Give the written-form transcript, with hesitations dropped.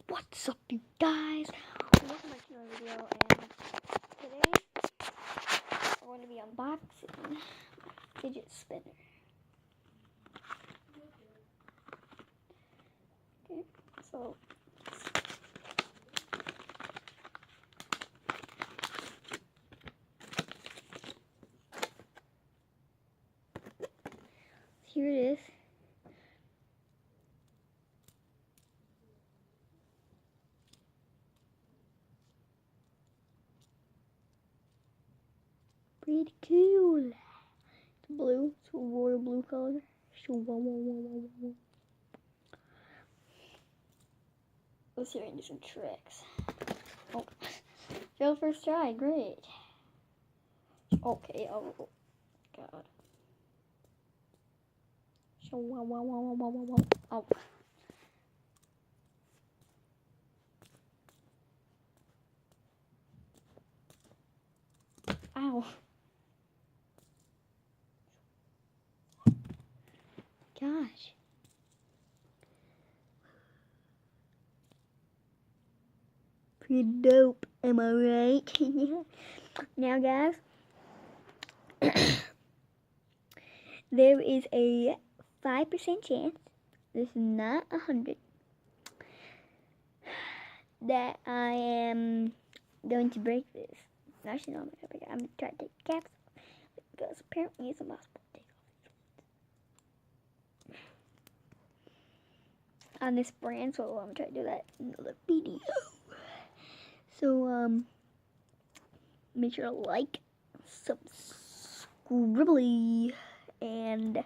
What's up, you guys? Welcome back to another video, and today we're going to be unboxing my fidget spinner. Okay, so here it is. Pretty cool. It's blue. It's a royal blue color. Let's see if I can do some tricks. Oh, failed first try. Great. Okay. Oh, God. Oh. Ow. Gosh. Pretty dope, am I right? Now, guys, there is a 5% chance, this is not 100, that I am going to break this. Actually, no, I'm not going to break it. I'm going to try to take the caps off, because apparently it's impossible to take off on this brand, so I'm going to try to do that in another video. So, make sure to like, subscribe, and